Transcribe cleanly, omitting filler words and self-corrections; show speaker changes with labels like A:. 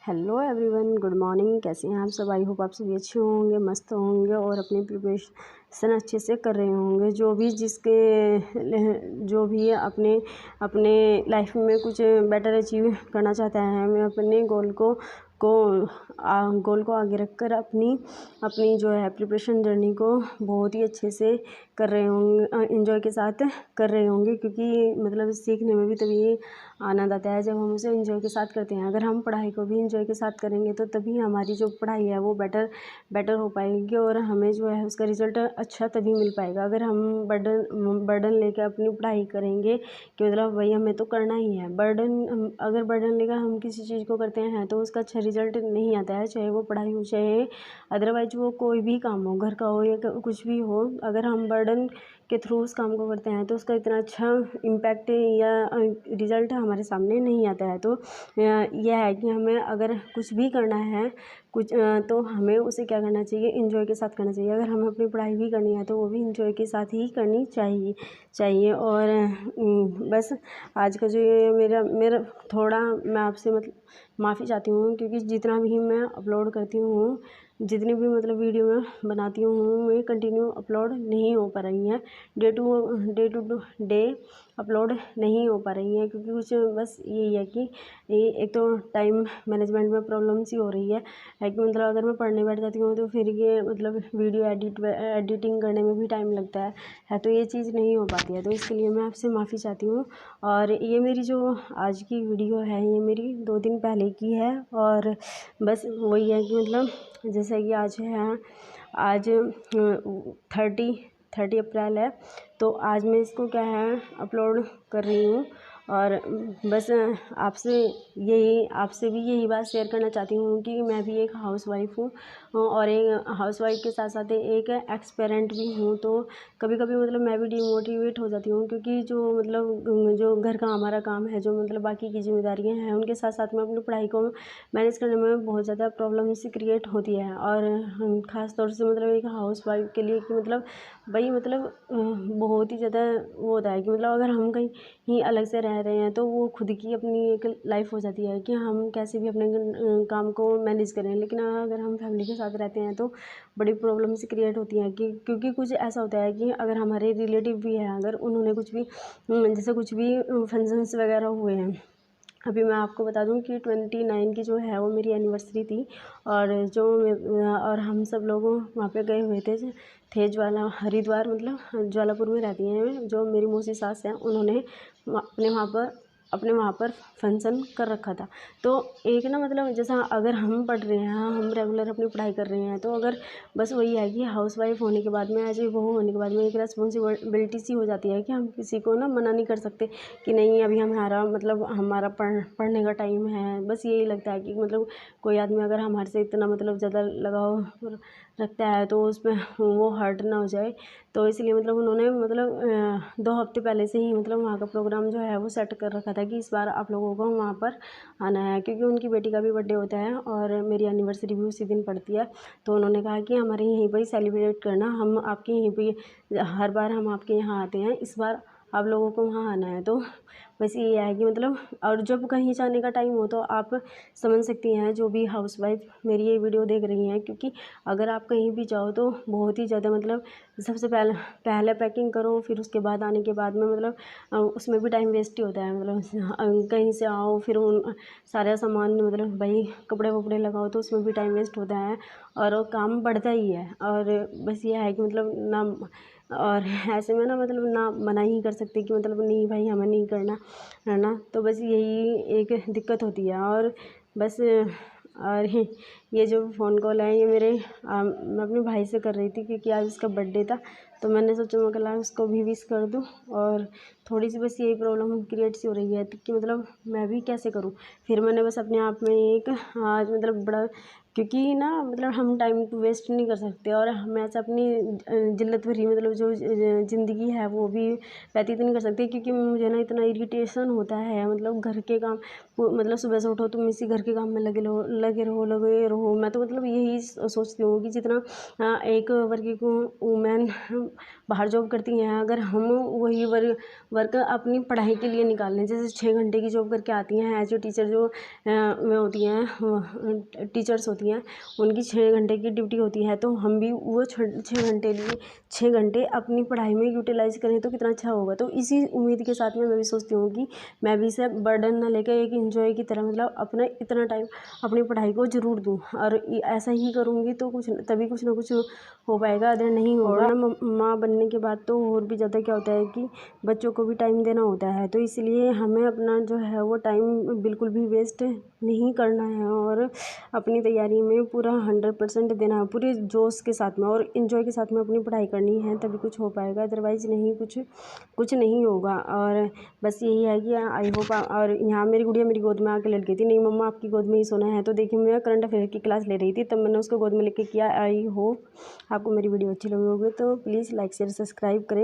A: Hello everyone, good morning. कैसे हैं आप सब? आई होप आप सभी अच्छे होंगे, मस्त होंगे और अपनी प्रिपरेशन अच्छे से कर रहे होंगे। जो भी अपने अपने लाइफ में कुछ बेटर अचीव करना चाहता है, मैं अपने गोल को आगे रखकर अपनी जो है प्रिपरेशन जर्नी को बहुत ही अच्छे से कर रहे होंगे, एंजॉय के साथ कर रहे होंगे। क्योंकि मतलब सीखने में भी तभी आनंद आता है जब हम उसे एंजॉय के साथ करते हैं। अगर हम पढ़ाई को भी एंजॉय के साथ करेंगे तो तभी हमारी जो पढ़ाई है वो बेटर हो पाएगी और हमें जो है उसका रिज़ल्ट अच्छा तभी मिल पाएगा। अगर हम बर्डन लेकर अपनी पढ़ाई करेंगे कि मतलब भाई हमें तो करना ही है, अगर बर्डन लेकर हम किसी चीज़ को करते हैं तो उसका अच्छा रिज़ल्ट नहीं आता है, चाहे वो पढ़ाई हो चाहे अदरवाइज वो कोई भी काम हो, घर का हो या कुछ भी हो। अगर हम बर्डन के थ्रू उस काम को करते हैं तो उसका इतना अच्छा इम्पैक्ट या रिज़ल्ट हमारे सामने नहीं आता है। तो यह है कि हमें अगर कुछ भी करना है तो हमें उसे क्या करना चाहिए, एंजॉय के साथ करना चाहिए। अगर हमें अपनी पढ़ाई भी करनी है तो वो भी एंजॉय के साथ ही करनी चाहिए। और बस आज का जो ये मेरा थोड़ा मैं आपसे मतलब माफ़ी चाहती हूँ, क्योंकि जितना भी मैं अपलोड करती हूँ, जितनी भी मतलब वीडियो मैं बनाती हूँ, मैं कंटिन्यू अपलोड नहीं हो पा रही हैं, डे टू डे अपलोड नहीं हो पा रही हैं। क्योंकि कुछ बस यही है कि एक तो टाइम मैनेजमेंट में प्रॉब्लम सी हो रही है कि मतलब अगर मैं पढ़ने बैठ जाती हूँ तो फिर ये मतलब वीडियो एडिटिंग करने में भी टाइम लगता है तो ये चीज़ नहीं हो पाती है। तो इसके लिए मैं आपसे माफ़ी चाहती हूँ। और ये मेरी जो आज की वीडियो है ये मेरी 2 दिन पहले की है। और बस वही है कि मतलब जैसे कि आज 30 अप्रैल है, तो आज मैं इसको क्या है अपलोड कर रही हूँ। और बस आपसे भी यही बात शेयर करना चाहती हूँ कि मैं भी एक हाउसवाइफ हूँ और एक हाउसवाइफ के साथ साथ एक एक्स पेरेंट भी हूँ। तो कभी कभी मतलब मैं भी डिमोटिवेट हो जाती हूँ, क्योंकि जो घर का हमारा काम है, जो मतलब बाकी की जिम्मेदारियाँ हैं, उनके साथ साथ में अपनी पढ़ाई को मैनेज करने में बहुत ज़्यादा प्रॉब्लम सी क्रिएट होती है। और ख़ास तौर से मतलब एक हाउसवाइफ के लिए कि मतलब भाई मतलब बहुत ही ज़्यादा वो होता है कि मतलब अगर हम कहीं अलग से रह रहे हैं तो वो खुद की अपनी एक लाइफ हो जाती है कि हम कैसे भी अपने काम को मैनेज करें। लेकिन अगर हम फैमिली के साथ रहते हैं तो बड़ी प्रॉब्लम्स क्रिएट होती हैं कि क्योंकि कुछ ऐसा होता है कि अगर हमारे रिलेटिव भी हैं, अगर उन्होंने कुछ भी जैसे कुछ भी फंक्शंस वगैरह हुए हैं। अभी मैं आपको बता दूं कि 29 की जो है वो मेरी एनिवर्सरी थी और हम सब लोग वहाँ पे गए हुए थे हरिद्वार, मतलब ज्वालापुर में रहती हैं जो मेरी मौसी सास हैं, उन्होंने अपने वहाँ पर फंक्शन कर रखा था। तो एक ना मतलब जैसा अगर हम पढ़ रहे हैं, हम रेगुलर अपनी पढ़ाई कर रहे हैं, तो अगर बस वही है कि हाउसवाइफ होने के बाद में, एज ए बहू होने के बाद में एक रेस्पॉन्सिबिलिटी सी हो जाती है कि हम किसी को ना मना नहीं कर सकते कि नहीं अभी हमारा पढ़ने का टाइम है। बस यही लगता है कि मतलब कोई आदमी अगर हमारे से इतना मतलब ज़्यादा लगाव रखता है तो उस पर वो हर्ट ना हो जाए। तो इसलिए मतलब उन्होंने मतलब 2 हफ्ते पहले से ही मतलब वहाँ का प्रोग्राम जो है वो सेट कर रखा था कि इस बार आप लोगों को वहाँ पर आना है, क्योंकि उनकी बेटी का भी बर्थडे होता है और मेरी एनिवर्सरी भी उसी दिन पड़ती है। तो उन्होंने कहा कि हमारे यहीं पर ही सेलिब्रेट करना, हम आपके यहीं पर हर बार हम आपके यहाँ आते हैं, इस बार आप लोगों को वहाँ आना है। तो बस ये है कि मतलब और जब कहीं जाने का टाइम हो तो आप समझ सकती हैं जो भी हाउसवाइफ मेरी ये वीडियो देख रही हैं, क्योंकि अगर आप कहीं भी जाओ तो बहुत ही ज़्यादा मतलब सबसे पहले पैकिंग करो, फिर उसके बाद आने के बाद में मतलब उसमें भी टाइम वेस्ट ही होता है। मतलब कहीं से आओ फिर उन सारा सामान मतलब भाई कपड़े वपड़े लगाओ तो उसमें भी टाइम वेस्ट होता है और वो काम बढ़ता ही है। और बस ये है कि मतलब ना, और ऐसे में ना मतलब ना मना ही कर सकते कि मतलब नहीं भाई हमें नहीं करना है ना। तो बस यही एक दिक्कत होती है। और बस और ये जो फ़ोन कॉल है ये मैं अपने भाई से कर रही थी, क्योंकि आज उसका बर्थडे था। तो मैंने सोचा मैं कल उसको भी विश कर दूं। और थोड़ी सी बस यही प्रॉब्लम क्रिएट सी हो रही है कि मतलब मैं भी कैसे करूं। फिर मैंने बस अपने आप में एक आज मतलब बड़ा, क्योंकि ना मतलब हम टाइम को वेस्ट नहीं कर सकते और हम ऐसा अपनी जिल्लत भरी मतलब जो ज़िंदगी है वो भी व्यतीत नहीं कर सकते। क्योंकि मुझे ना इतना इरिटेशन होता है मतलब घर के काम मतलब सुबह से उठो तुम इसी घर के काम में लगे रहो। मैं तो मतलब यही सोचती हूँ कि जितना एक वर्किंग वूमेन बाहर जॉब करती हैं, अगर हम वही वर्क अपनी पढ़ाई के लिए निकाल लें। जैसे 6 घंटे की जॉब करके आती हैं एज ए टीचर, जो में होती हैं टीचर्स होती हैं, उनकी 6 घंटे की ड्यूटी होती है, तो हम भी वो 6 घंटे लिए 6 घंटे अपनी पढ़ाई में यूटिलाइज करें तो कितना अच्छा होगा। तो इसी उम्मीद के साथ में मैं भी सोचती हूँ कि मैं भी इसे बर्डन ना लेकर एक एंजॉय की तरह मतलब अपना इतना टाइम अपनी पढ़ाई को ज़रूर दूँ, और ऐसा ही करूँगी तो तभी कुछ ना कुछ हो पाएगा, अगर नहीं होगा ना माँ बनने के बाद तो और भी ज़्यादा क्या होता है कि बच्चों को भी टाइम देना होता है। तो इसलिए हमें अपना जो है वो टाइम बिल्कुल भी वेस्ट नहीं करना है, और अपनी तैयारी में पूरा 100% देना है, पूरे जोश के साथ में और इन्जॉय के साथ में अपनी पढ़ाई करनी है, तभी कुछ हो पाएगा, अदरवाइज़ नहीं कुछ नहीं होगा। और बस यही है कि आई होप। और यहाँ मेरी गुड़िया मेरी गोद में आके लड़ गई थी, नहीं मम्मा आपकी गोद में ही सोना है। तो देखिए मैं करंट अफेयर की क्लास ले रही थी, तब मैंने उसको गोद में लेके किया। आई होप आपको मेरी वीडियो अच्छी लगी होगी, तो प्लीज़ लाइक शेयर सब्सक्राइब करें।